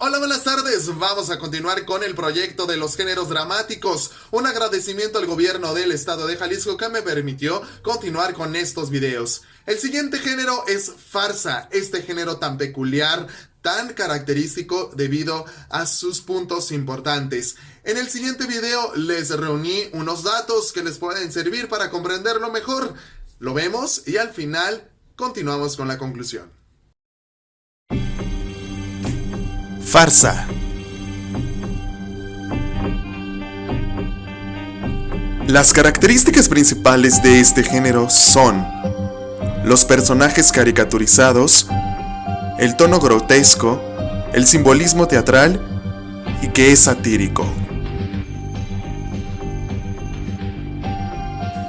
Hola, buenas tardes. Vamos a continuar con el proyecto de los géneros dramáticos. Un agradecimiento al gobierno del estado de Jalisco que me permitió continuar con estos videos. El siguiente género es farsa, este género tan peculiar, tan característico debido a sus puntos importantes. En el siguiente video les reuní unos datos que les pueden servir para comprenderlo mejor. Lo vemos y al final continuamos con la conclusión. Farsa. Las características principales de este género son los personajes caricaturizados, el tono grotesco, el simbolismo teatral y que es satírico.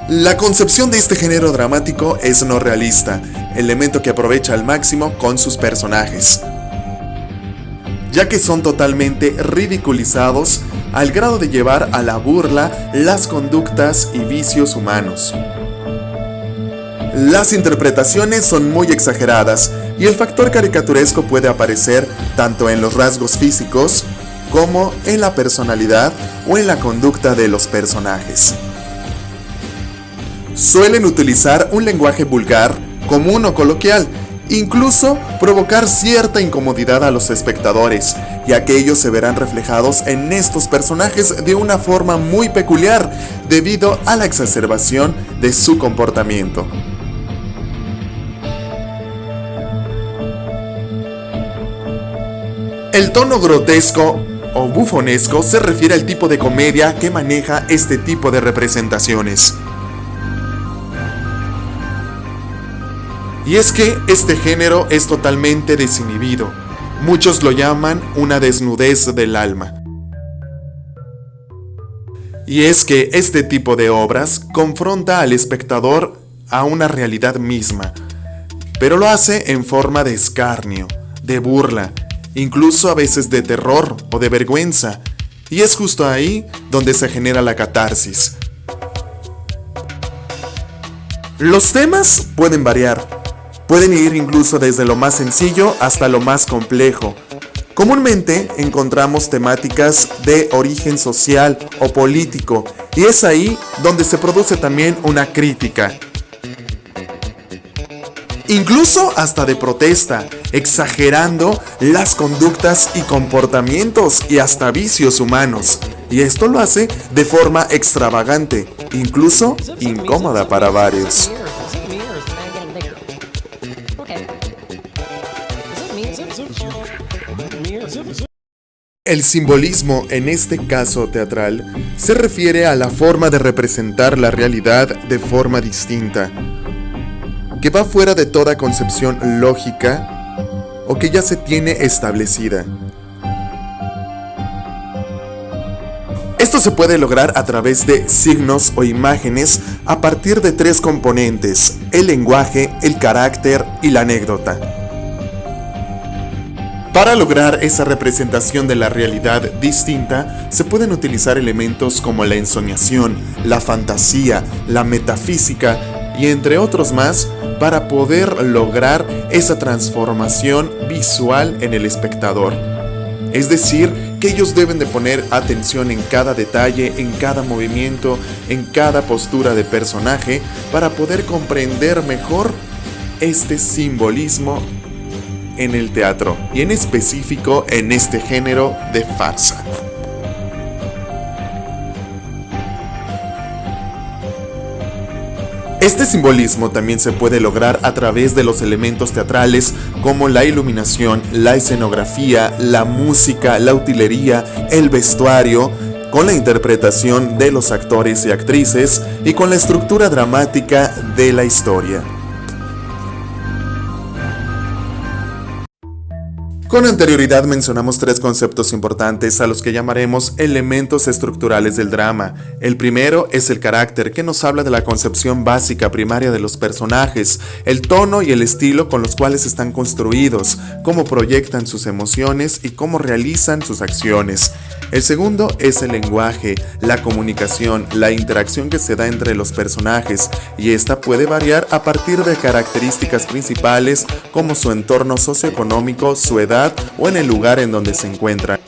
La concepción de este género dramático es no realista, elemento que aprovecha al máximo con sus personajes, ya que son totalmente ridiculizados al grado de llevar a la burla las conductas y vicios humanos. Las interpretaciones son muy exageradas y el factor caricaturesco puede aparecer tanto en los rasgos físicos como en la personalidad o en la conducta de los personajes. Suelen utilizar un lenguaje vulgar, común o coloquial, incluso provocar cierta incomodidad a los espectadores, ya que ellos se verán reflejados en estos personajes de una forma muy peculiar debido a la exacerbación de su comportamiento. El tono grotesco o bufonesco se refiere al tipo de comedia que maneja este tipo de representaciones. Y es que este género es totalmente desinhibido. Muchos lo llaman una desnudez del alma. Y es que este tipo de obras confronta al espectador a una realidad misma, pero lo hace en forma de escarnio, de burla, incluso a veces de terror o de vergüenza. Y es justo ahí donde se genera la catarsis. Los temas pueden variar. Pueden ir incluso desde lo más sencillo hasta lo más complejo. Comúnmente encontramos temáticas de origen social o político, y es ahí donde se produce también una crítica. Incluso hasta de protesta, exagerando las conductas y comportamientos y hasta vicios humanos. Y esto lo hace de forma extravagante, incluso incómoda para varios. El simbolismo, en este caso teatral, se refiere a la forma de representar la realidad de forma distinta, que va fuera de toda concepción lógica o que ya se tiene establecida. Esto se puede lograr a través de signos o imágenes a partir de tres componentes: el lenguaje, el carácter y la anécdota. Para lograr esa representación de la realidad distinta, se pueden utilizar elementos como la ensoñación, la fantasía, la metafísica y entre otros más para poder lograr esa transformación visual en el espectador. Es decir, que ellos deben de poner atención en cada detalle, en cada movimiento, en cada postura de personaje para poder comprender mejor este simbolismo en el teatro y en específico en este género de farsa. Este simbolismo también se puede lograr a través de los elementos teatrales como la iluminación, la escenografía, la música, la utilería, el vestuario, con la interpretación de los actores y actrices y con la estructura dramática de la historia. Con anterioridad mencionamos tres conceptos importantes a los que llamaremos elementos estructurales del drama. El primero es el carácter, que nos habla de la concepción básica primaria de los personajes, el tono y el estilo con los cuales están construidos, cómo proyectan sus emociones y cómo realizan sus acciones. El segundo es el lenguaje, la comunicación, la interacción que se da entre los personajes, y esta puede variar a partir de características principales como su entorno socioeconómico, su edad sociedad o en el lugar en donde se encuentran.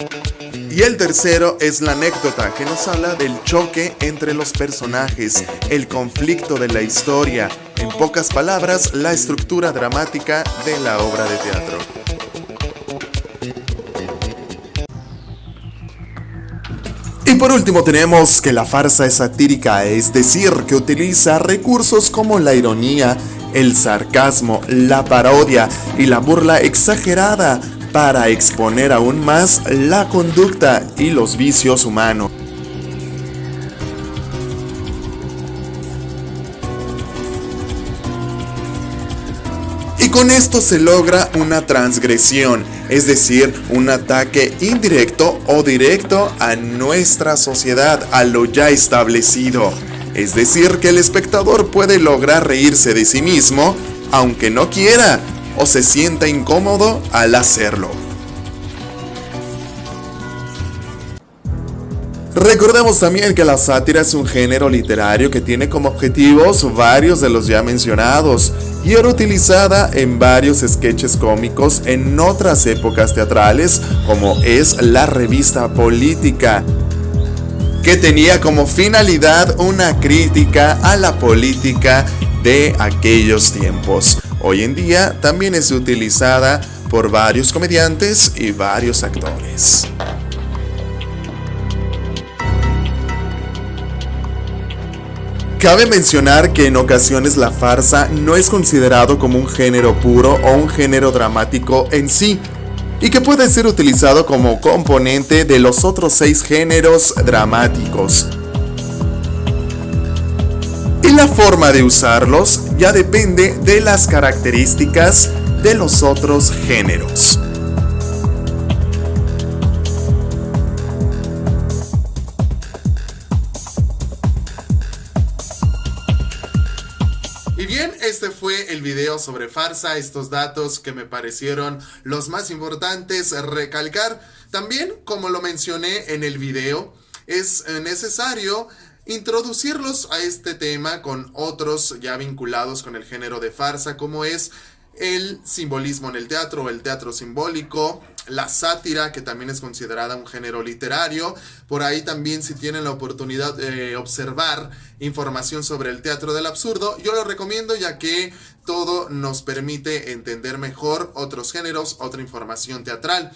Y el tercero es la anécdota, que nos habla del choque entre los personajes, el conflicto de la historia, en pocas palabras, la estructura dramática de la obra de teatro. Y por último tenemos que la farsa es satírica, es decir, que utiliza recursos como la ironía, el sarcasmo, la parodia y la burla exagerada para exponer aún más la conducta y los vicios humanos. Y con esto se logra una transgresión, es decir, un ataque indirecto o directo a nuestra sociedad, a lo ya establecido. Es decir, que el espectador puede lograr reírse de sí mismo, aunque no quiera, o se sienta incómodo al hacerlo. Recordemos también que la sátira es un género literario que tiene como objetivos varios de los ya mencionados y era utilizada en varios sketches cómicos en otras épocas teatrales, como es la revista Política, que tenía como finalidad una crítica a la política de aquellos tiempos. Hoy en día también es utilizada por varios comediantes y varios actores. Cabe mencionar que en ocasiones la farsa no es considerado como un género puro o un género dramático en sí, y que puede ser utilizado como componente de los otros 6 géneros dramáticos. Y la forma de usarlos ya depende de las características de los otros géneros. Y bien, este fue el video sobre farsa, estos datos que me parecieron los más importantes recalcar. También, como lo mencioné en el video, es necesario introducirlos a este tema con otros ya vinculados con el género de farsa, como es el simbolismo en el teatro, el teatro simbólico, la sátira, que también es considerada un género literario. Por ahí también, si tienen la oportunidad de observar información sobre el teatro del absurdo, yo lo recomiendo, ya que todo nos permite entender mejor otros géneros, otra información teatral.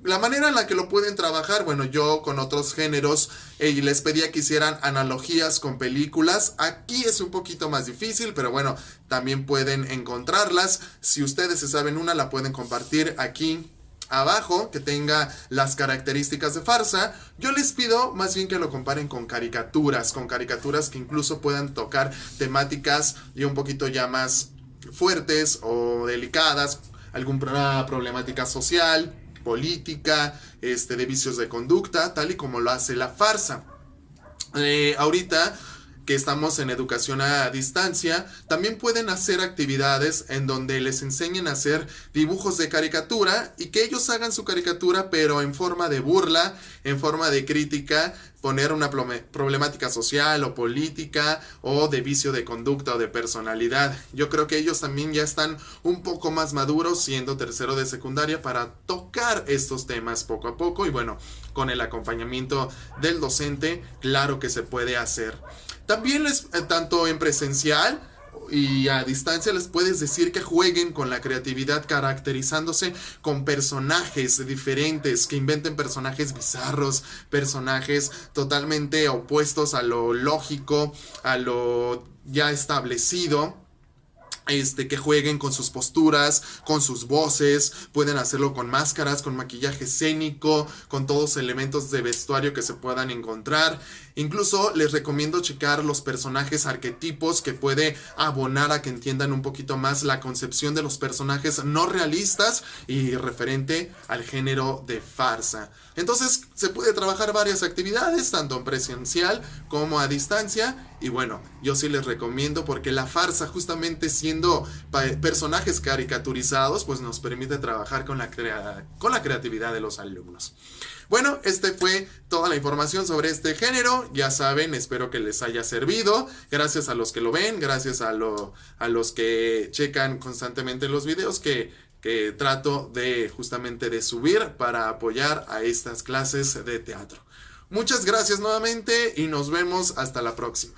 La manera en la que lo pueden trabajar, bueno, yo con otros géneros les pedía que hicieran analogías con películas. Aquí es un poquito más difícil, pero bueno, también pueden encontrarlas. Si ustedes se saben una, la pueden compartir aquí abajo, que tenga las características de farsa. Yo les pido más bien que lo comparen con caricaturas que incluso puedan tocar temáticas y un poquito ya más fuertes o delicadas, alguna problemática social, política, de vicios de conducta, tal y como lo hace la farsa. Ahorita que estamos en educación a distancia, también pueden hacer actividades en donde les enseñen a hacer dibujos de caricatura y que ellos hagan su caricatura, pero en forma de burla, en forma de crítica, poner una problemática social o política o de vicio de conducta o de personalidad. Yo creo que ellos también ya están un poco más maduros, siendo tercero de secundaria, para tocar estos temas poco a poco, y bueno, con el acompañamiento del docente, claro que se puede hacer. También tanto en presencial y a distancia les puedes decir que jueguen con la creatividad, caracterizándose con personajes diferentes, que inventen personajes bizarros, personajes totalmente opuestos a lo lógico, a lo ya establecido. Que jueguen con sus posturas, con sus voces, pueden hacerlo con máscaras, con maquillaje escénico, con todos los elementos de vestuario que se puedan encontrar. Incluso les recomiendo checar los personajes arquetipos, que puede abonar a que entiendan un poquito más la concepción de los personajes no realistas y referente al género de farsa. Entonces se puede trabajar varias actividades, tanto en presencial como a distancia. Y bueno, yo sí les recomiendo, porque la farsa, justamente siendo personajes caricaturizados, pues nos permite trabajar con la creatividad de los alumnos. Bueno, fue toda la información sobre este género. Ya saben, espero que les haya servido. Gracias a los que lo ven, gracias a los que checan constantemente los videos, que que trato de justamente de subir para apoyar a estas clases de teatro. Muchas gracias nuevamente y nos vemos hasta la próxima.